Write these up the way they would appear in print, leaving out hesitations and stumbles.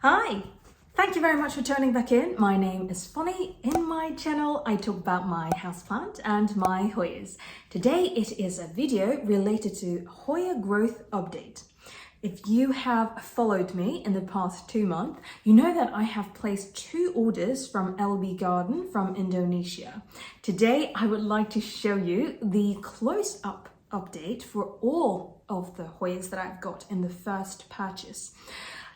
Hi! Thank you very much for turning back in. My name is Fonny. In my channel, I talk about my houseplant and my Hoyas. Today, it is a video related to Hoya growth update. If you have followed me in the past 2 months, you know that I have placed 2 orders from Alby Garden from Indonesia. Today, I would like to show you the close-up update for all of the Hoyas that I've got in the first purchase.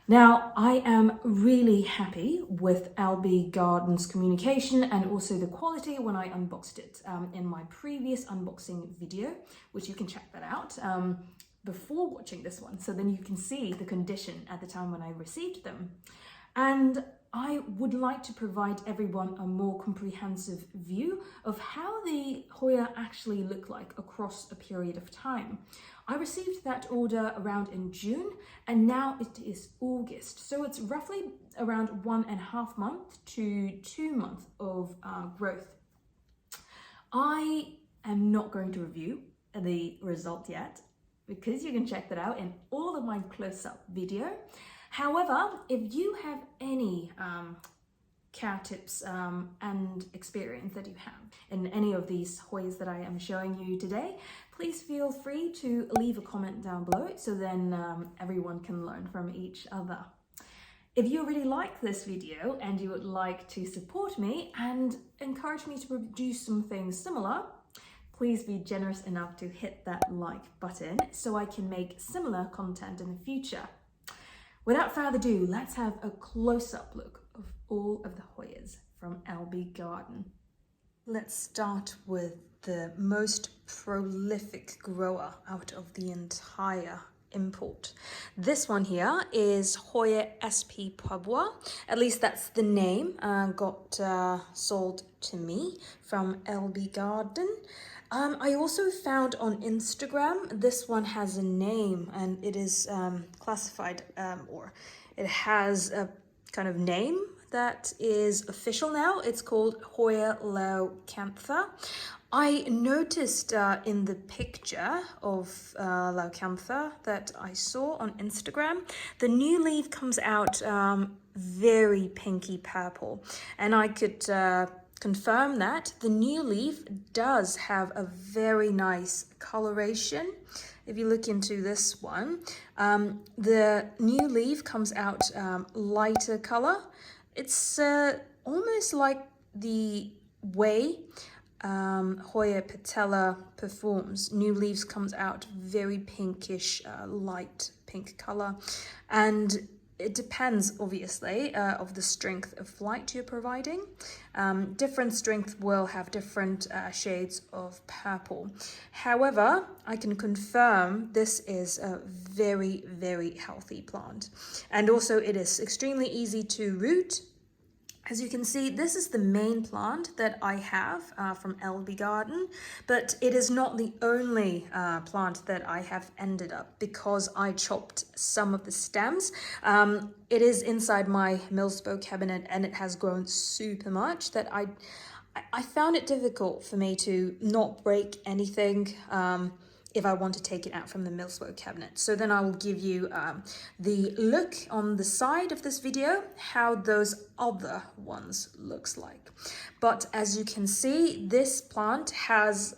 Now, I am really happy with Alby Garden's communication and also the quality when I unboxed it in my previous unboxing video, which you can check that out before watching this one. So then you can see the condition at the time when I received them. And I would like to provide everyone a more comprehensive view of how the Hoya actually look like across a period of time. I received that order around in June and now it is August. So it's roughly around 1.5 months to 2 months of growth. I am not going to review the result yet because you can check that out in all of my close-up video. However, if you have any care tips and experience that you have in any of these Hoyas that I am showing you today, please feel free to leave a comment down below so then everyone can learn from each other. If you really like this video and you would like to support me and encourage me to produce some things similar, please be generous enough to hit that like button so I can make similar content in the future. Without further ado, let's have a close-up look of all of the Hoyas from Alby Garden. Let's start with the most prolific grower out of the entire import. This one here is Hoya SP Papua. At least that's the name got sold to me from Alby Garden. I also found on Instagram, this one has a name and it is classified or it has a kind of name that is official now. It's called Hoya Leucantha. I noticed in the picture of Leucantha that I saw on Instagram, the new leaf comes out very pinky purple, and I could confirm that the new leaf does have a very nice coloration. If you look into this one, the new leaf comes out lighter color. It's almost like the way Hoya patella performs. New leaves comes out very pinkish, light pink color, and it depends obviously of the strength of light you're providing. Different strength will have different shades of purple. However, I can confirm this is a very, very healthy plant, and also it is extremely easy to root. As you can see, this is the main plant that I have from Alby Garden, but it is not the only plant that I have ended up because I chopped some of the stems. It is inside my Millspo cabinet and it has grown super much that I found it difficult for me to not break anything if I want to take it out from the Millspo cabinet. So then I will give you the look on the side of this video, how those other ones looks like. But as you can see, this plant has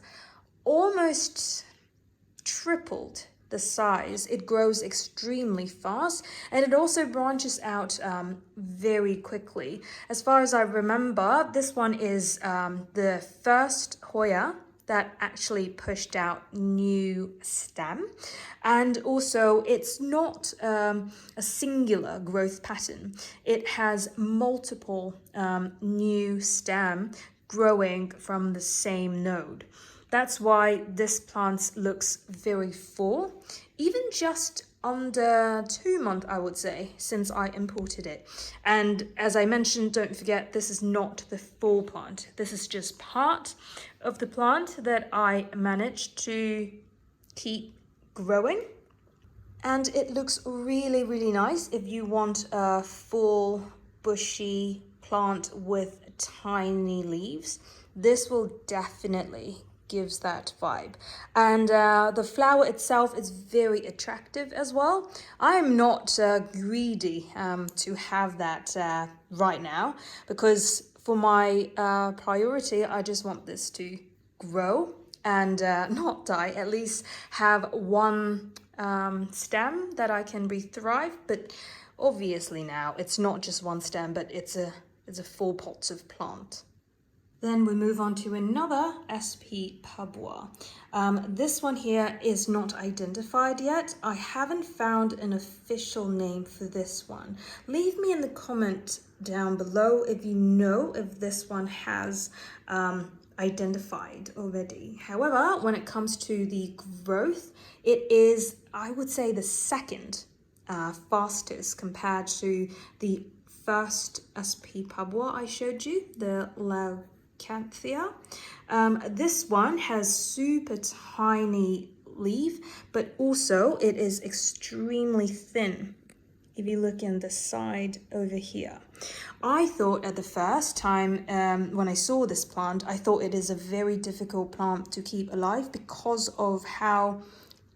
almost tripled the size. It grows extremely fast and it also branches out very quickly. As far as I remember, this one is the first Hoya that actually pushed out new stem, and also it's not a singular growth pattern. It has multiple new stem growing from the same node. That's why this plant looks very full, even just under 2 months, I would say, since I imported it. And as I mentioned, don't forget, this is not the full plant. This is just part of the plant that I managed to keep growing. And it looks really, really nice if you want a full bushy plant with tiny leaves. This will definitely gives that vibe. And the flower itself is very attractive as well. I'm not greedy to have that right now, because for my priority, I just want this to grow and not die, at least have one stem that I can re-thrive. But obviously now it's not just one stem, but it's a full pot of plant. Then we move on to another SP Papua. This one here is not identified yet. I haven't found an official name for this one. Leave me in the comment down below if you know if this one has identified already. However, when it comes to the growth, it is, I would say, the second fastest compared to the first SP Papua I showed you, the Leucantha. This one has super tiny leaf, but also it is extremely thin. If you look in the side over here, I thought at the first time when I saw this plant, I thought it is a very difficult plant to keep alive because of how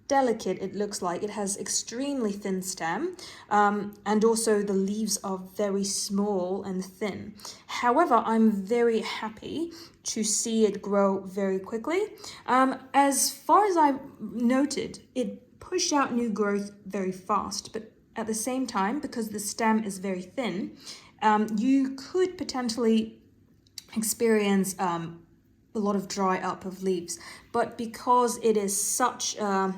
delicate it looks like. It has extremely thin stem, and also the leaves are very small and thin. However, I'm very happy to see it grow very quickly. As far as I noted, it pushed out new growth very fast, but at the same time, because the stem is very thin, you could potentially experience a lot of dry up of leaves. But because it is such a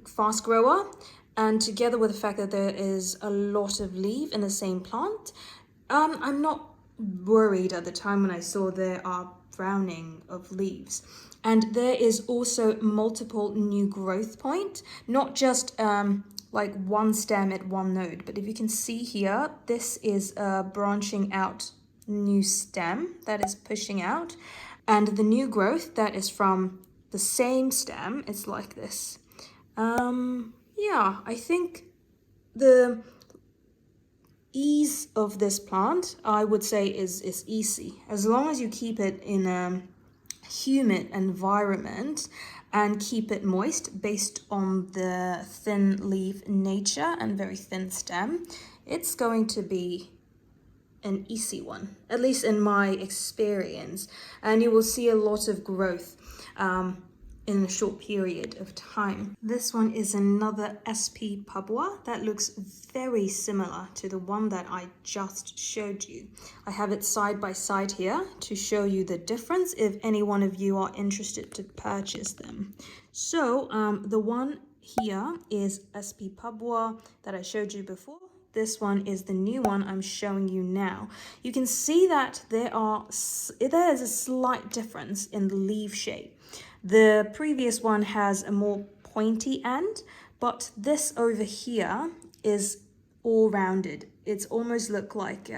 fast grower, and together with the fact that there is a lot of leaf in the same plant, I'm not worried at the time when I saw there are browning of leaves. And there is also multiple new growth point, not just like one stem at one node, but if you can see here, this is a branching out new stem that is pushing out, and the new growth that is from the same stem is like this. Yeah, I think the ease of this plant, I would say, is easy. As long as you keep it in a humid environment and keep it moist based on the thin leaf nature and very thin stem, it's going to be an easy one, at least in my experience. And you will see a lot of growth in a short period of time. This one is another SP Papua that looks very similar to the one that I just showed you. I have it side by side here to show you the difference if any one of you are interested to purchase them. So the one here is SP Papua that I showed you before. This one is the new one I'm showing you now. You can see that there is a slight difference in the leaf shape. The previous one has a more pointy end, but this over here is all rounded. It's almost look like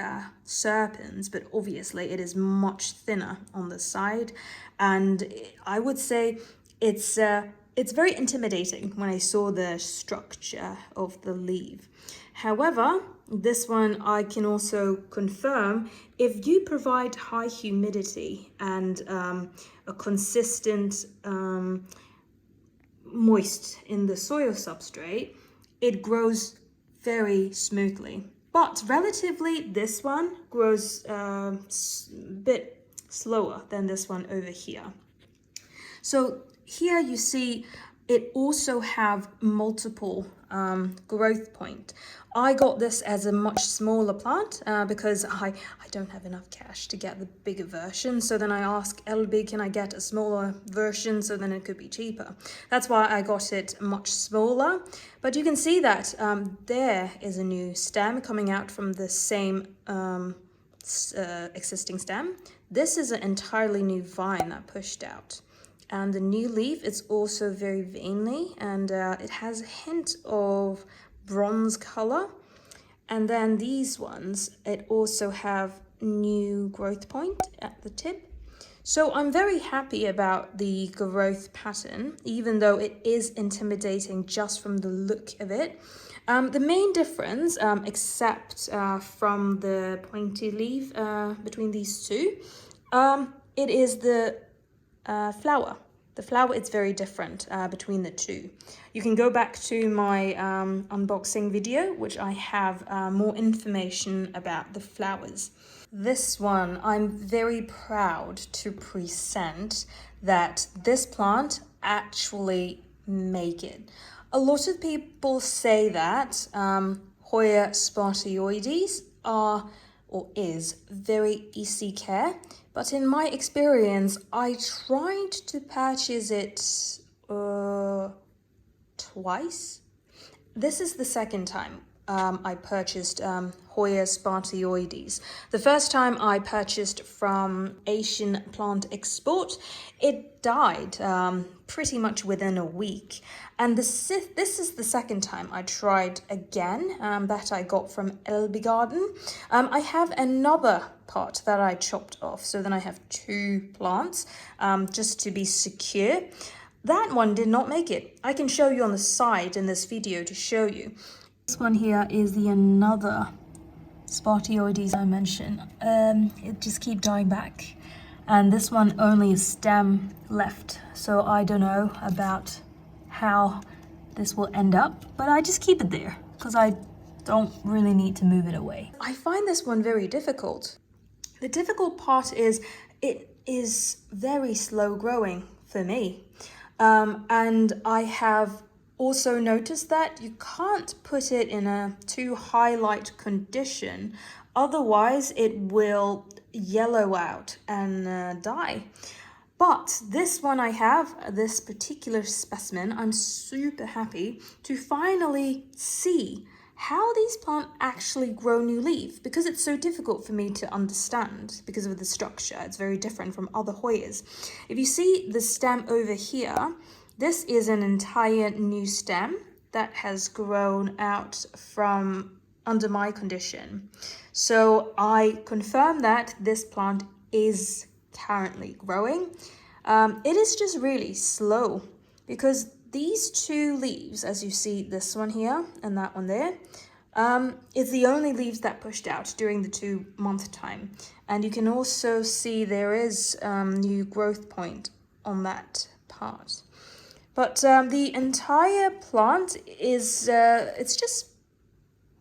serpents, but obviously it is much thinner on the side. And I would say it's very intimidating when I saw the structure of the leaf. However, this one I can also confirm, if you provide high humidity and a consistent moist in the soil substrate, it grows very smoothly. But relatively, this one grows a bit slower than this one over here. So here you see it also have multiple growth point. I got this as a much smaller plant because I don't have enough cash to get the bigger version. So then I asked Alby, can I get a smaller version so then it could be cheaper? That's why I got it much smaller. But you can see that there is a new stem coming out from the same existing stem. This is an entirely new vine that pushed out. And the new leaf is also very veiny, and it has a hint of bronze color. And then these ones, it also have new growth point at the tip. So I'm very happy about the growth pattern, even though it is intimidating just from the look of it. The main difference, except from the pointy leaf between these two, it is the flower. The flower is very different between the two. You can go back to my unboxing video, which I have more information about the flowers. This one, I'm very proud to present that this plant actually make it. A lot of people say that Hoya Spartioides are or is very easy care, but in my experience, I tried to purchase it twice. This is the second time I purchased Hoya Spartioides. The first time I purchased from Asian Plant Export, it died pretty much within a week. And this is the second time I tried again that I got from Alby garden. I have another part that I chopped off, so then I have two plants just to be secure. That one did not make it. I can show you on the side in this video to show you. This one here is the another Spartioides I mentioned. It just keep dying back. And this one only a stem left. So I don't know about how this will end up, but I just keep it there because I don't really need to move it away. I find this one very difficult. The difficult part is it is very slow growing for me. And I have also noticed that you can't put it in a too high light condition, otherwise it will yellow out and die. But this one I have, this particular specimen, I'm super happy to finally see how these plants actually grow new leaf, because it's so difficult for me to understand because of the structure. It's very different from other Hoyas. If you see the stem over here, this is an entire new stem that has grown out from under my condition. So I confirm that this plant is currently growing. It is just really slow because these two leaves, as you see, this one here and that one there, is the only leaves that pushed out during the 2-month time. And you can also see there is new growth point on that part. But the entire plant is, it's just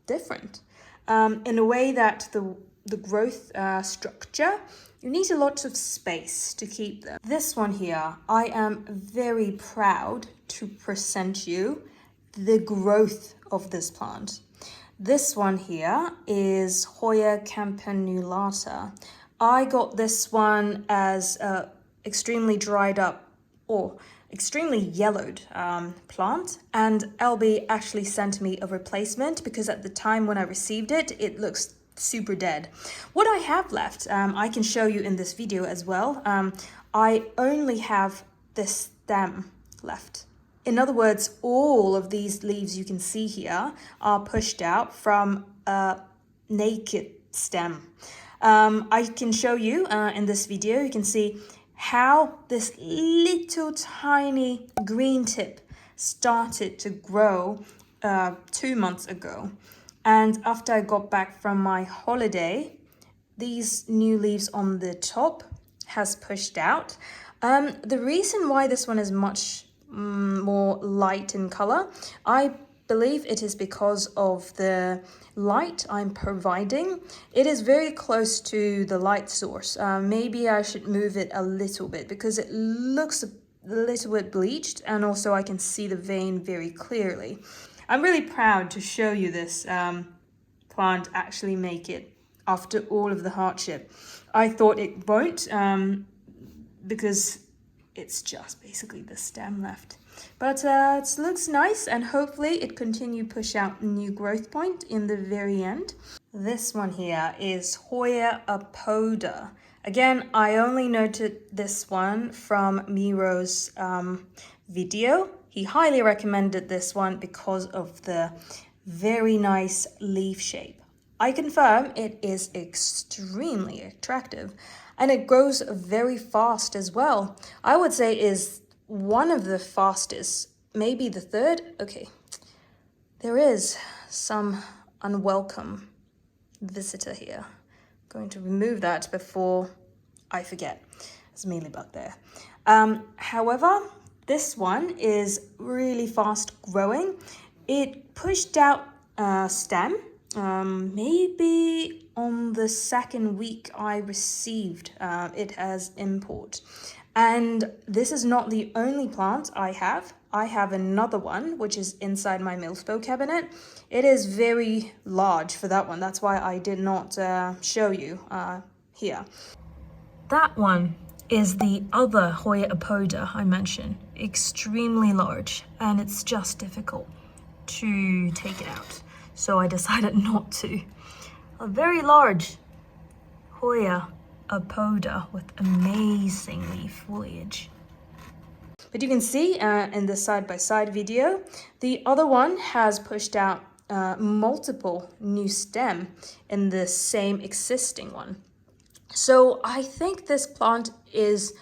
different in a way that the growth structure, you need a lot of space to keep them. This one here, I am very proud to present you the growth of this plant. This one here is Hoya Campanulata. I got this one as extremely dried up or extremely yellowed plant, and Alby actually sent me a replacement because at the time when I received it, it looks super dead. What I have left, I can show you in this video as well. I only have this stem left. In other words, all of these leaves you can see here are pushed out from a naked stem. I can show you in this video, you can see how this little tiny green tip started to grow 2 months ago. And after I got back from my holiday, these new leaves on the top has pushed out. The reason why this one is much more light in color, I believe it is because of the light I'm providing. It is very close to the light source. Maybe I should move it a little bit because it looks a little bit bleached, and also I can see the vein very clearly. I'm really proud to show you this plant actually make it after all of the hardship. I thought it won't because it's just basically the stem left. But it looks nice, and hopefully it continue push out new growth point in the very end. This one here is Hoya Apoda. Again, I only noted this one from Miro's video. He highly recommended this one because of the very nice leaf shape. I confirm it is extremely attractive, and it grows very fast as well. I would say is one of the fastest, maybe the third. Okay, there is some unwelcome visitor here. I'm going to remove that before I forget. There's a mealybug there. However, this one is really fast growing. It pushed out a stem maybe on the second week I received it as import. And this is not the only plant I have. I have another one, which is inside my Millspo cabinet. It is very large for that one. That's why I did not show you here. That one is the other Hoya Apoda I mentioned. Extremely large, and it's just difficult to take it out. So I decided not to. A very large Hoya Apoda with amazing leaf foliage. But you can see in the side-by-side video, the other one has pushed out multiple new stem in the same existing one. So I think this plant is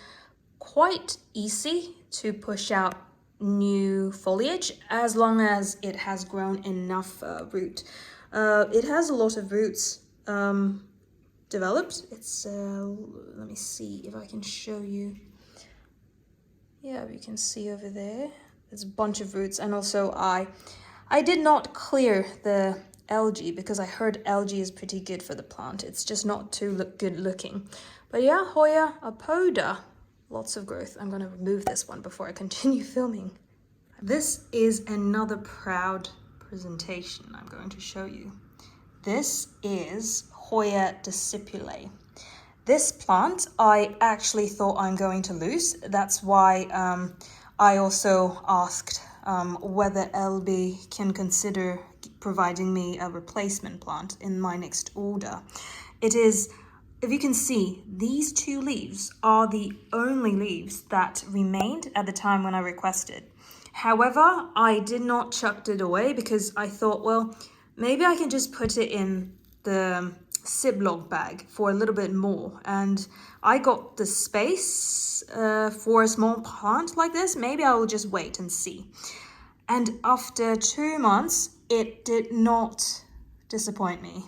quite easy to push out new foliage as long as it has grown enough root. It has a lot of roots developed. It's let me see if I can show you. Yeah, you can see over there. There's a bunch of roots, and also I did not clear the algae because I heard algae is pretty good for the plant. It's just not too good looking. But yeah, Hoya Apoda, lots of growth. I'm going to remove this one before I continue filming. This is another proud presentation I'm going to show you. This is Hoya Decipulae. This plant I actually thought I'm going to lose. That's why I also asked whether Alby can consider providing me a replacement plant in my next order. It is, if you can see, these two leaves are the only leaves that remained at the time when I requested. However, I did not chuck it away because I thought, well, maybe I can just put it in the Ziploc bag for a little bit more. And I got the space for a small plant like this. Maybe I will just wait and see. And after 2 months, it did not disappoint me.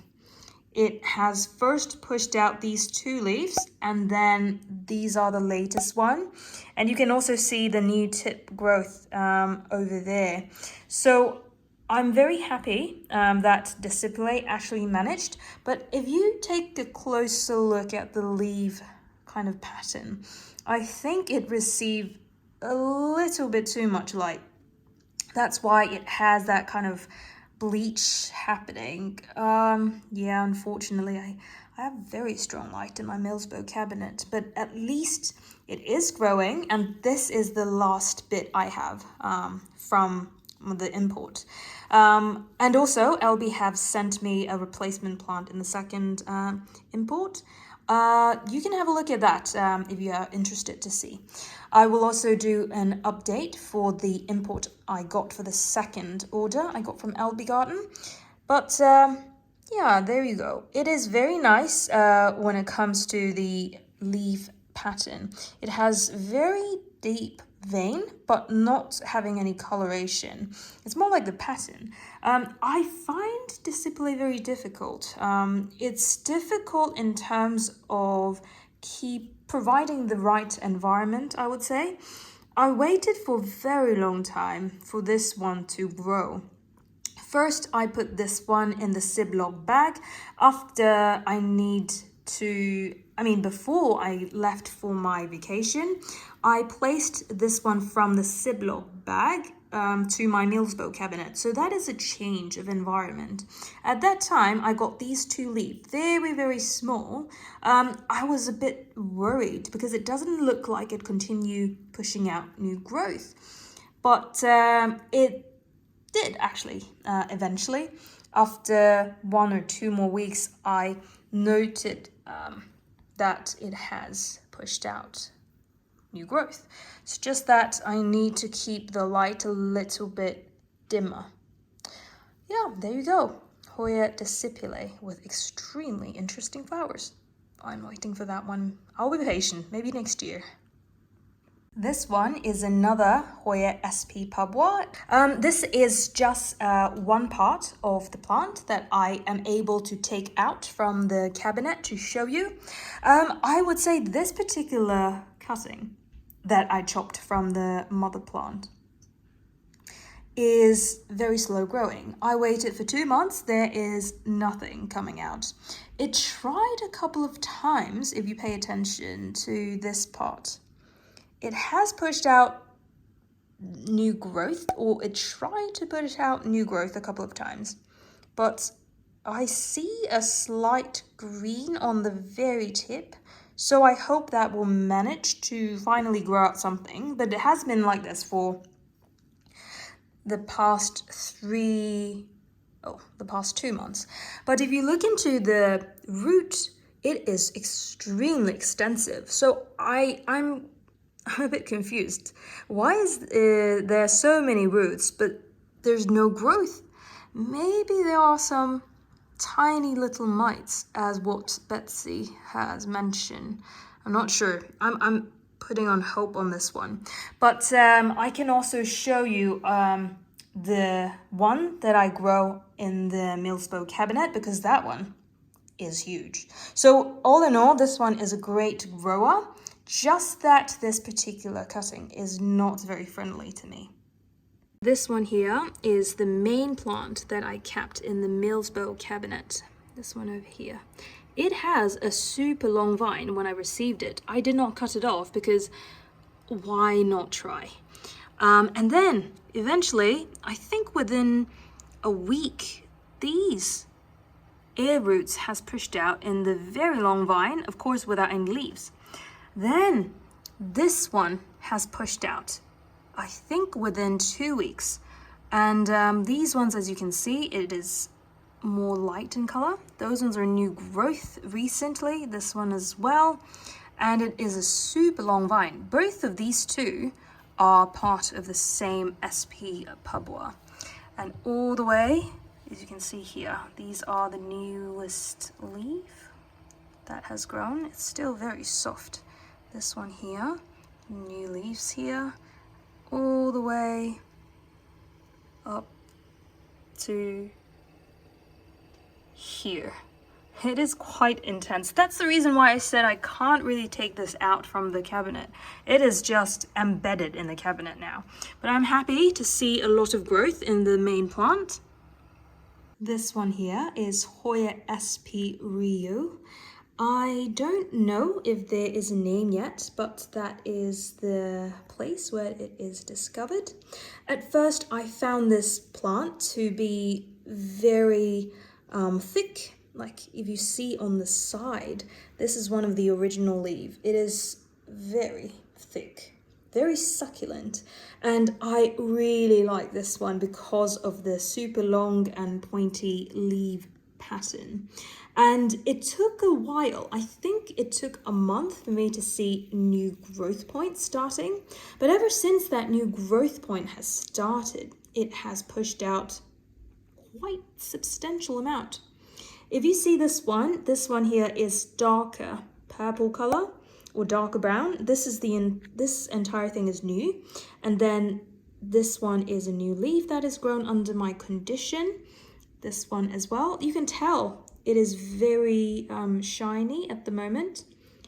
It has first pushed out these two leaves, and then these are the latest one. And you can also see the new tip growth over there. So I'm very happy that Decipulae actually managed. But if you take a closer look at the leaf kind of pattern, I think it received a little bit too much light. That's why it has that kind of bleach happening. Yeah, unfortunately, I have very strong light in my Millspo cabinet, but at least it is growing, and this is the last bit I have from the import. And also, Alby have sent me a replacement plant in the second import. You can have a look at that if you are interested to see. I will also do an update for the import I got for the second order I got from Alby Garden. But yeah, there you go. It is very nice when it comes to the leaf pattern. It has very deep vein, but not having any coloration. It's more like the pattern. I find Decipulae very difficult. It's difficult in terms of providing the right environment, I would say. I waited for a very long time for this one to grow. First, I put this one in the Ziploc bag after before I left for my vacation. I placed this one from the Ziploc bag to my Millspo cabinet. So that is a change of environment. At that time, I got these two leaves, very, very small. I was a bit worried because it doesn't look like it continued pushing out new growth. But it did actually, eventually. After 1 or 2 more weeks, I noted that it has pushed out new growth. It's just that I need to keep the light a little bit dimmer. Yeah, there you go. Hoya Decipulae with extremely interesting flowers. I'm waiting for that one. I'll be patient, maybe next year. This one is another Hoya SP Papua. This is just one part of the plant that I am able to take out from the cabinet to show you. I would say this particular cutting that I chopped from the mother plant is very slow growing. I waited for 2 months, there is nothing coming out. It tried a couple of times, if you pay attention to this part. It has pushed out new growth, or it tried to push out new growth a couple of times. But I see a slight green on the very tip, so I hope that will manage to finally grow out something. But it has been like this for the past 2 months. But if you look into the root, it is extremely extensive. So I'm a bit confused. Why is there so many roots, but there's no growth? Maybe there are some tiny little mites, as what Betsy has mentioned. I'm not sure. I'm putting on hope on this one. But I can also show you the one that I grow in the Millspo cabinet, because that one is huge. So all in all, this one is a great grower, just that this particular cutting is not very friendly to me. This one here is the main plant that I kept in the Millspo cabinet. This one over here. It has a super long vine. When I received it, I did not cut it off because why not try? And then eventually, I think within a week, these air roots has pushed out in the very long vine, of course without any leaves. Then this one has pushed out, I think within 2 weeks. And these ones, as you can see, it is more light in color. Those ones are new growth recently, this one as well. And it is a super long vine. Both of these two are part of the same SP Papua. And all the way, as you can see here, these are the newest leaf that has grown. It's still very soft. This one here, new leaves here, all the way up to here. It is quite intense. That's the reason why I said I can't really take this out from the cabinet. It is just embedded in the cabinet now. But I'm happy to see a lot of growth in the main plant. This one here is Hoya SP Riau. I don't know if there is a name yet, but that is the place where it is discovered. At first, I found this plant to be very thick. Like if you see on the side, this is one of the original leaves. It is very thick, very succulent. And I really like this one because of the super long and pointy leaf pattern. And it took a while. I think it took a month for me to see new growth points starting. But ever since that new growth point has started, it has pushed out quite substantial amount. If you see this one here is darker purple color or darker brown. This entire thing is new. And then this one is a new leaf that is grown under my condition. This one as well. You can tell it is very shiny at the moment,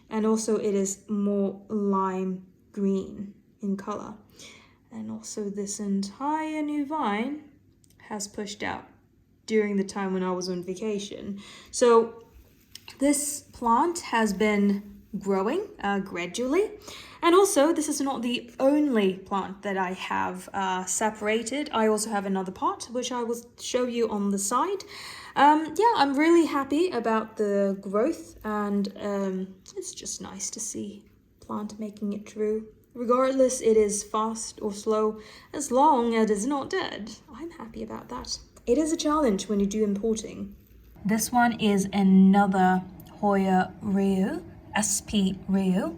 and also it is more lime green in color. And also this entire new vine has pushed out during the time when I was on vacation. So this plant has been growing gradually. And also, this is not the only plant that I have separated. I also have another pot, which I will show you on the side. Yeah, I'm really happy about the growth, and it's just nice to see plant making it through. Regardless, it is fast or slow, as long as it's not dead. I'm happy about that. It is a challenge when you do importing. This one is another Hoya Riau, SP Riau.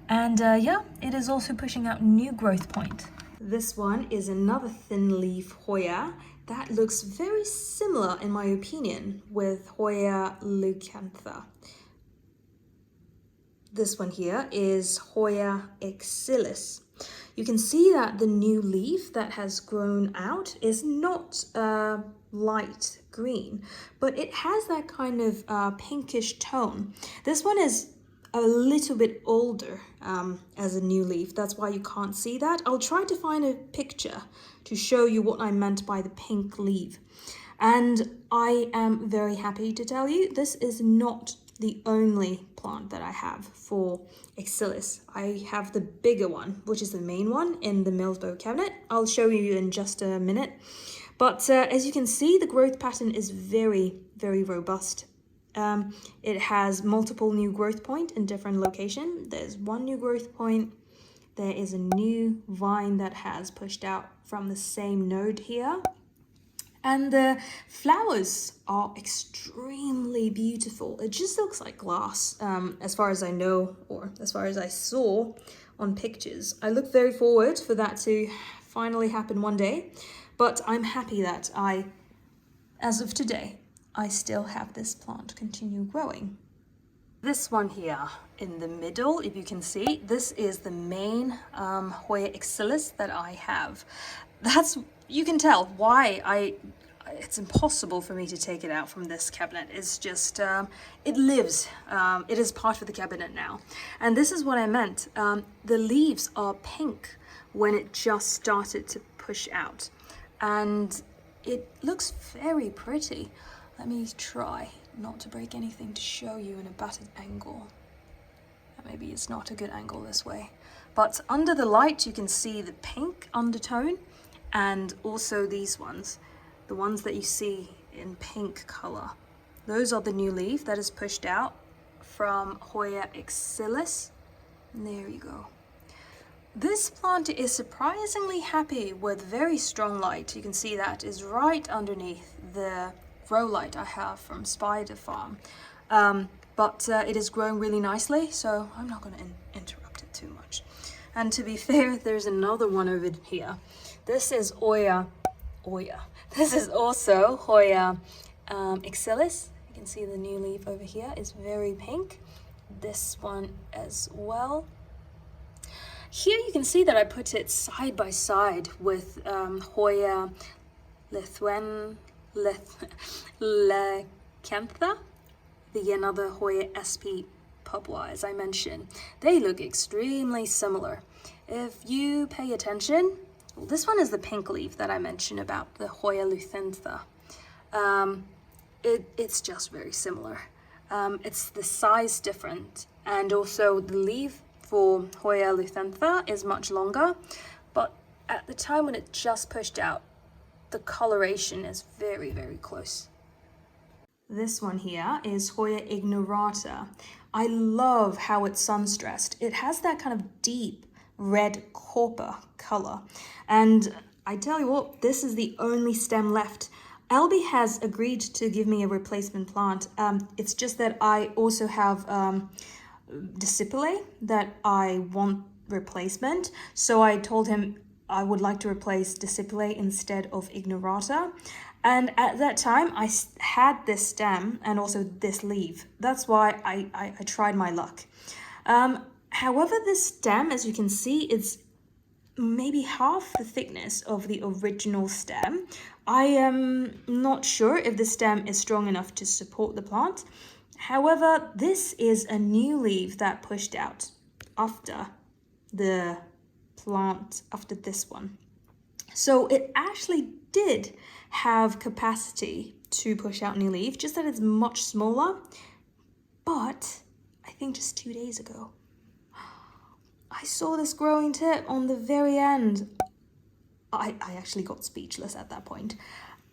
And yeah, it is also pushing out new growth point. This one is another thin leaf Hoya that looks very similar, in my opinion, with Hoya Leucantha. This one here is Hoya Exilis. You can see that the new leaf that has grown out is not light green, but it has that kind of pinkish tone. This one is a little bit older as a new leaf. That's why you can't see that. I'll try to find a picture to show you what I meant by the pink leaf. And I am very happy to tell you this is not the only plant that I have for Exilis. I have the bigger one, which is the main one in the Millsbow cabinet. I'll show you in just a minute. But as you can see, the growth pattern is very, very robust. It has multiple new growth points in different locations. There's one new growth point. There is a new vine that has pushed out from the same node here. And the flowers are extremely beautiful. It just looks like glass, as far as I know, or as far as I saw on pictures. I look very forward for that to finally happen one day, but I'm happy that as of today, I still have this plant continue growing. This one here in the middle, if you can see, this is the main Hoya Exilis that I have. You can tell why it's impossible for me to take it out from this cabinet. It's just, it lives. It is part of the cabinet now. And this is what I meant. The leaves are pink when it just started to push out. And it looks very pretty. Let me try not to break anything to show you in a battered angle. Maybe it's not a good angle this way. But under the light, you can see the pink undertone and also these ones, the ones that you see in pink color. Those are the new leaf that is pushed out from Hoya Exilis. And there you go. This plant is surprisingly happy with very strong light. You can see that is right underneath the grow light I have from Spider Farm. But it is growing really nicely, so I'm not going to interrupt it too much. And to be fair, there's another one over here. This is Hoya. This is also Hoya Exilis. You can see the new leaf over here is very pink. This one as well. Here you can see that I put it side by side with Hoya Leucantha, the another Hoya SP Papua, as I mentioned. They look extremely similar. If you pay attention, well, this one is the pink leaf that I mentioned about the Hoya Leucantha. It's just very similar. It's the size different, and also the leaf for Hoya Leucantha is much longer, but at the time when it just pushed out, the coloration is very, very close. This one here is Hoya Ignorata. I love how it's sun-stressed. It has that kind of deep red copper color. And I tell you what, this is the only stem left. Alby has agreed to give me a replacement plant. It's just that I also have Decipulae that I want replacement. So I told him I would like to replace Decipulae instead of Ignorata. And at that time, I had this stem and also this leaf. That's why I tried my luck. However, this stem, as you can see, it's maybe half the thickness of the original stem. I am not sure if the stem is strong enough to support the plant. However, this is a new leaf that pushed out after the plant, after this one. So it actually did have capacity to push out new leaf, just that it's much smaller. But I think just 2 days ago, I saw this growing tip on the very end. I actually got speechless at that point.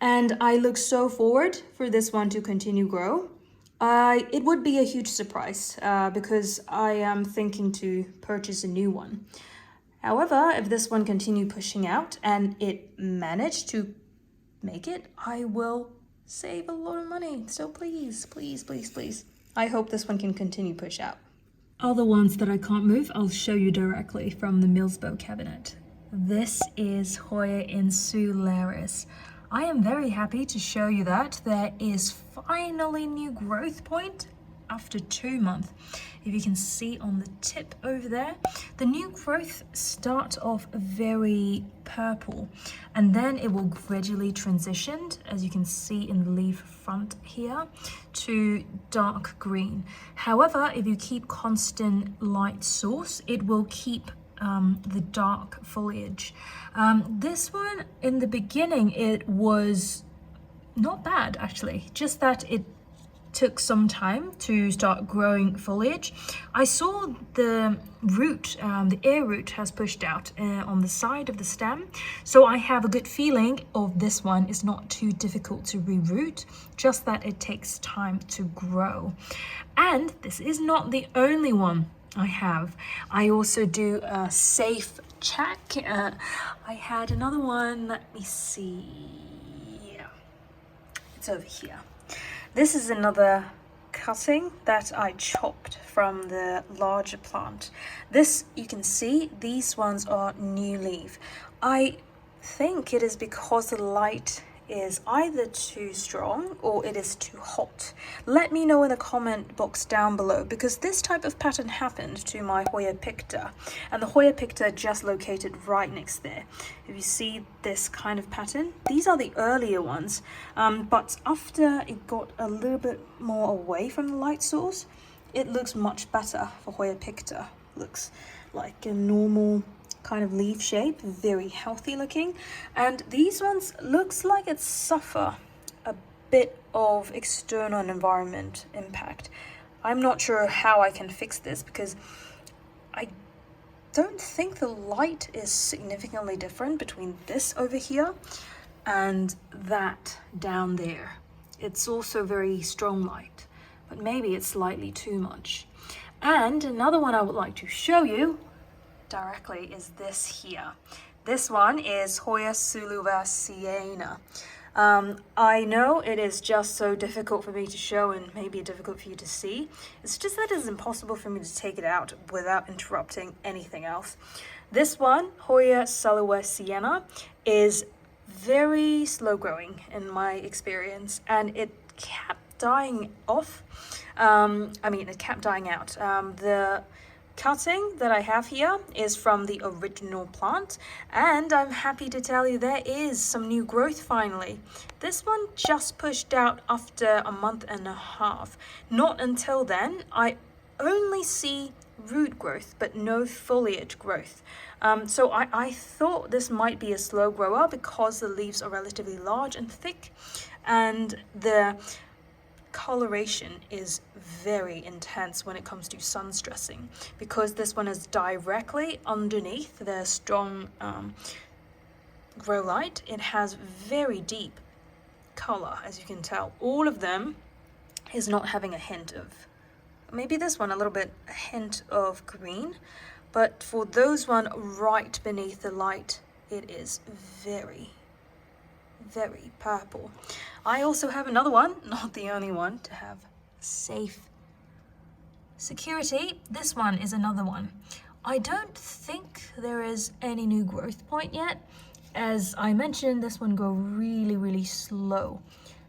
And I look so forward for this one to continue grow. It would be a huge surprise because I am thinking to purchase a new one. However, if this one continued pushing out and it managed to make it, I will save a lot of money. So please, please, please, please. I hope this one can continue push out. Other ones that I can't move, I'll show you directly from the Millsbow cabinet. This is Hoya Insularis. I am very happy to show you that there is finally new growth point after 2 months. If you can see on the tip over there, the new growth starts off very purple and then it will gradually transition, as you can see in the leaf front here, to dark green. However, if you keep constant light source, it will keep the dark foliage. This one in the beginning, it was not bad actually, just that it took some time to start growing foliage. I saw the root, the air root has pushed out on the side of the stem, so I have a good feeling of this one is not too difficult to reroot, just that it takes time to grow. And this is not the only one I have. I also do a safe check. I had another one, let me see, yeah, it's over here. This is another cutting that I chopped from the larger plant. This, you can see, these ones are new leaf. I think it is because the light is either too strong or it is too hot. Let me know in the comment box down below, because this type of pattern happened to my Hoya picta, and the Hoya picta just located right next there. If you see this kind of pattern, these are the earlier ones, but after it got a little bit more away from the light source, it looks much better for Hoya picta. Looks like a normal kind of leaf shape, very healthy looking, and these ones looks like it suffer a bit of external environment impact. I'm not sure how I can fix this, because I don't think the light is significantly different between this over here and that down there. It's also very strong light, but maybe it's slightly too much. And another one I would like to show you directly is this here. This one is Hoya Sulawesiana. I know it is just so difficult for me to show and maybe difficult for you to see. It's just that it's impossible for me to take it out without interrupting anything else. This one, Hoya Sulawesiana, is very slow growing in my experience, and it kept dying off. It kept dying out. The cutting that I have here is from the original plant, and I'm happy to tell you there is some new growth finally. This one just pushed out after a month and a half. Not until then, I only see root growth but no foliage growth. So I thought this might be a slow grower because the leaves are relatively large and thick, and the coloration is very intense when it comes to sun stressing, because this one is directly underneath the strong grow light. It has very deep color, as you can tell. All of them is not having a hint of, maybe this one a little bit, a hint of green, but for those one right beneath the light, it is very purple. I also have another one, not the only one, to have safe security. This one is another one. I don't think there is any new growth point yet. As I mentioned, this one go really slow,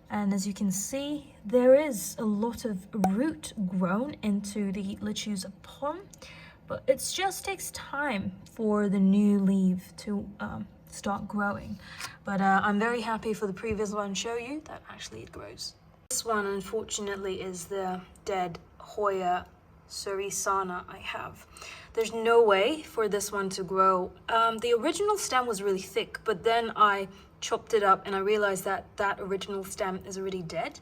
and as you can see, there is a lot of root grown into the Leucantha pom, but it just takes time for the new leaf to start growing. But I'm very happy for the previous one show you that actually it grows. This one unfortunately is the dead Hoya Surisana I have. There's no way for this one to grow. The original stem was really thick, but then I chopped it up and I realized that that original stem is already dead,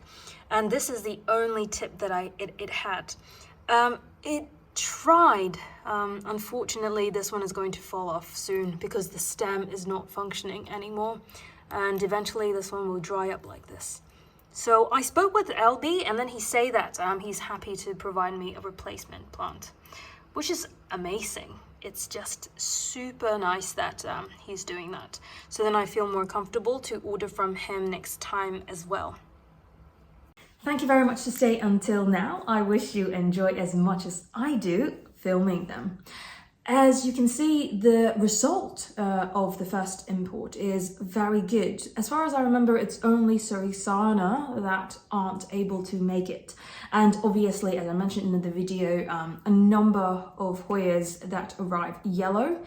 and this is the only tip that it had. It tried. Unfortunately, this one is going to fall off soon because the stem is not functioning anymore, and eventually this one will dry up like this. So I spoke with Alby, and then he said that he's happy to provide me a replacement plant, which is amazing. It's just super nice that he's doing that. So then I feel more comfortable to order from him next time as well. Thank you very much to stay until now. I wish you enjoy as much as I do filming them. As you can see, the result of the first import is very good. As far as I remember, it's only Surisana that aren't able to make it. And obviously, as I mentioned in the video, a number of Hoyas that arrive yellow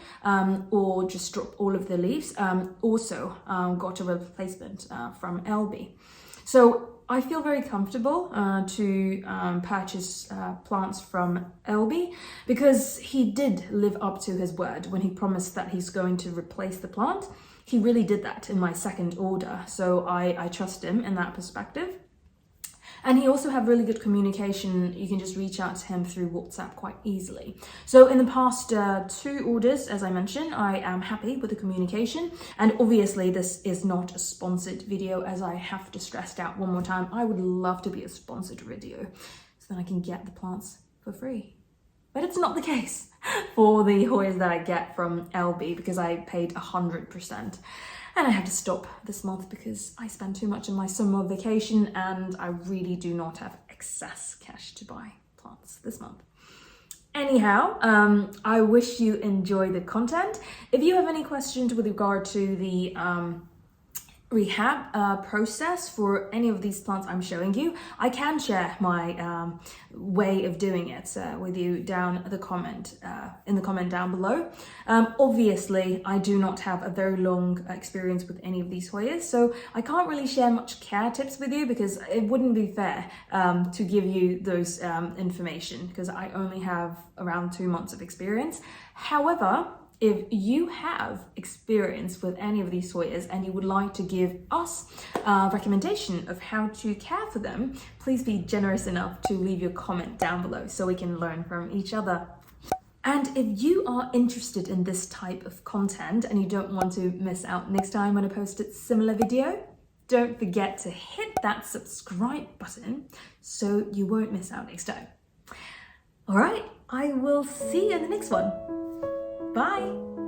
or just drop all of the leaves also got a replacement from Alby. So I feel very comfortable to purchase plants from Alby because he did live up to his word when he promised that he's going to replace the plant. He really did that in my second order, so I trust him in that perspective. And he also have really good communication. You can just reach out to him through WhatsApp quite easily. So in the past 2 orders, as I mentioned, I am happy with the communication. And obviously this is not a sponsored video, as I have to stress out one more time. I would love to be a sponsored video so then I can get the plants for free. But it's not the case for the Hoyas that I get from Alby because I paid 100%. And I have to stop this month because I spend too much on my summer vacation and I really do not have excess cash to buy plants this month. Anyhow, I wish you enjoy the content. If you have any questions with regard to the rehab process for any of these plants I'm showing you, I can share my way of doing it with you down the comment in the comment down below. Obviously, I do not have a very long experience with any of these Hoyas, so I can't really share much care tips with you because it wouldn't be fair to give you those information because I only have around 2 months of experience. However, if you have experience with any of these Hoyas and you would like to give us a recommendation of how to care for them, please be generous enough to leave your comment down below so we can learn from each other. And if you are interested in this type of content and you don't want to miss out next time when I post a similar video, don't forget to hit that subscribe button so you won't miss out next time. All right, I will see you in the next one. Bye!